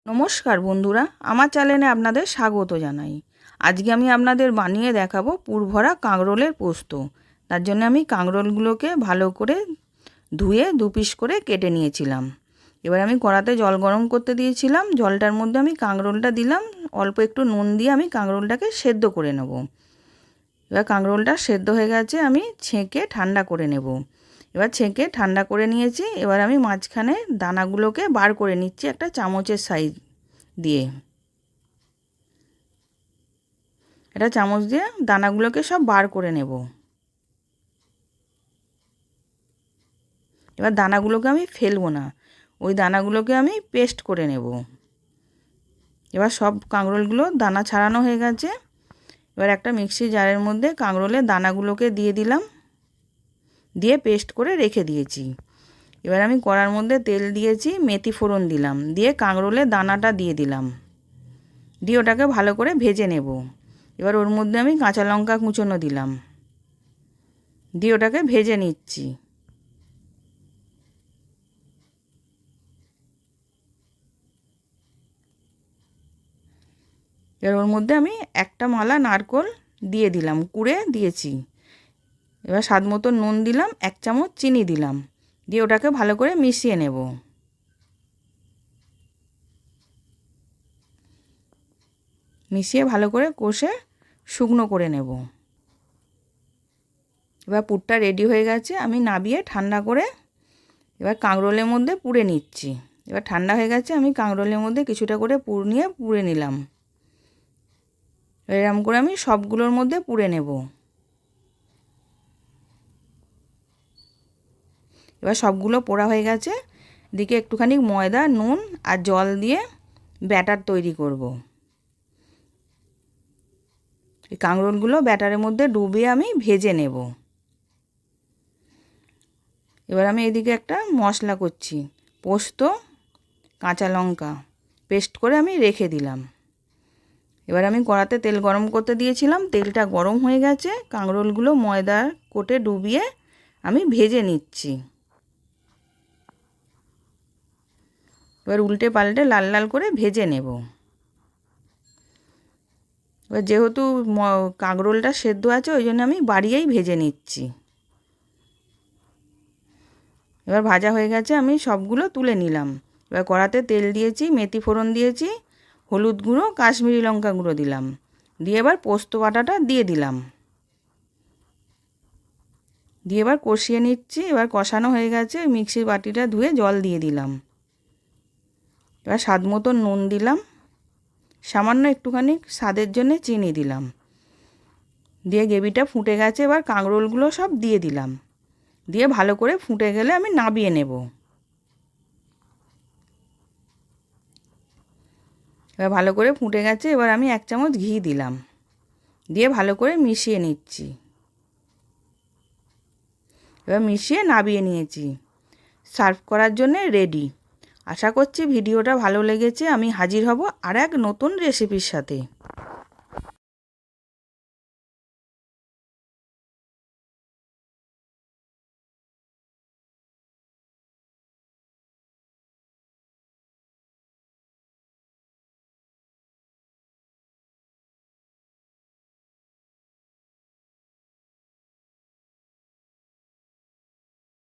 নমস্কার বন্ধুরা, আমার চ্যানেলে আপনাদের স্বাগত জানাই। আজকে আমি আপনাদের বানিয়ে দেখাবো পুরভরা কাঁকরোলের পোস্ত। তার জন্য আমি কাঁকরোলগুলোকে ভালো করে ধুয়ে দু পিস করে কেটে নিয়েছিলাম। এবার আমি কড়াতে জল গরম করতে দিয়েছিলাম। জলটার মধ্যে আমি কাঁকরোলটা দিলাম। অল্প একটু নুন দিয়ে আমি কাঁকরোলটাকে সেদ্ধ করে নেব। এবার কাঁকরোলটা সেদ্ধ হয়ে গেছে, আমি ছেঁকে ঠান্ডা করে নেব। এবার ছেঁকে ঠান্ডা করে নিয়েছি। এবার আমি মাঝখানে দানাগুলোকে বার করে নিচ্ছি একটা চামচের সাইজ দিয়ে। এটা চামচ দিয়ে দানাগুলোকে সব বার করে নেব। এবার দানাগুলোকে আমি ফেলবো না, ওই দানাগুলোকে আমি পেস্ট করে নেব। এবার সব কাঁকরোলগুলো দানা ছাড়ানো হয়ে গেছে। এবার একটা মিক্সি জারের মধ্যে কাঁকরোলের দানাগুলোকে দিয়ে দিলাম, দিয়ে পেস্ট করে রেখে দিয়েছি। এবার আমি কড়ার মধ্যে তেল দিয়েছি, মেথি ফোড়ন দিলাম, দিয়ে কাঁকরোলের দানাটা দিয়ে দিলাম, দিয়ে ওটাকে ভালো করে ভেজে নেব। এবার ওর মধ্যে আমি কাঁচা লঙ্কা কুচোনো দিলাম, দিয়ে ওটাকে ভেজে নিচ্ছি। এবার ওর মধ্যে আমি একটা মালা নারকোল দিয়ে দিলাম, কুড়ে দিয়েছি। এবার স্বাদ মতো নুন দিলাম, এক চামচ চিনি দিলাম, দিয়ে ওটাকে ভালো করে মিশিয়ে নেব। মিশিয়ে ভালো করে কষে শুকনো করে নেব। এবার পুরটা রেডি হয়ে গেছে, আমি নাবিয়ে ঠান্ডা করে এবার কাঁকরোলের মধ্যে পুড়ে নিচ্ছি। এবার ঠান্ডা হয়ে গেছে, আমি কাঁকরোলের মধ্যে কিছুটা করে পুর নিয়ে পুড়ে নিলাম। এরকম করে আমি সবগুলোর মধ্যে পুড়ে নেব। এবার সবগুলো পোড়া হয়ে গেছে। এদিকে একটুখানি ময়দা, নুন আর জল দিয়ে ব্যাটার তৈরি করব। এই কাঁকরোলগুলো ব্যাটারের মধ্যে ডুবিয়ে আমি ভেজে নেব। এবার আমি এদিকে একটা মশলা করছি, পোস্ত, কাঁচা লঙ্কা পেস্ট করে আমি রেখে দিলাম। এবার আমি কড়াতে তেল গরম করতে দিয়েছিলাম, তেলটা গরম হয়ে গেছে। কাঁকরোলগুলো ময়দার কোটে ডুবিয়ে আমি ভেজে নিচ্ছি। এবার উল্টে পাল্টে লাল লাল করে ভেজে নেব। এবার যেহেতু কাঁকরোলটা সেদ্ধ আছে, ওই জন্য আমি বাড়িয়েই ভেজে নিচ্ছি। এবার ভাজা হয়ে গেছে, আমি সবগুলো তুলে নিলাম। এবার কড়াতে তেল দিয়েছি, মেথি ফোড়ন দিয়েছি, হলুদ গুঁড়ো, কাশ্মীরি লঙ্কা গুঁড়ো দিলাম, দিয়ে এবার পোস্ত বাটাটা দিয়ে দিলাম, দিয়ে এবার কষিয়ে নিচ্ছি। এবার কষানো হয়ে গেছে, মিক্সির বাটিটা ধুয়ে জল দিয়ে দিলাম। এবার স্বাদ মতো নুন দিলাম, সামান্য একটুখানি স্বাদের জন্য চিনি দিলাম, দিয়ে গ্রেভিটা ফুটে গেছে। এবার কাঁকরোলগুলো সব দিয়ে দিলাম, দিয়ে ভালো করে ফুটে গেলে আমি নামিয়ে নেব। এবার ভালো করে ফুটে গেছে। এবার আমি এক চামচ ঘি দিলাম, দিয়ে ভালো করে মিশিয়ে নিচ্ছি। এবার মিশিয়ে নামিয়ে নিয়েছি, সার্ভ করার জন্য রেডি। আশা করছি ভিডিওটা ভালো লেগেছে। আমি হাজির হব আর এক নতুন রেসিপির সাথে।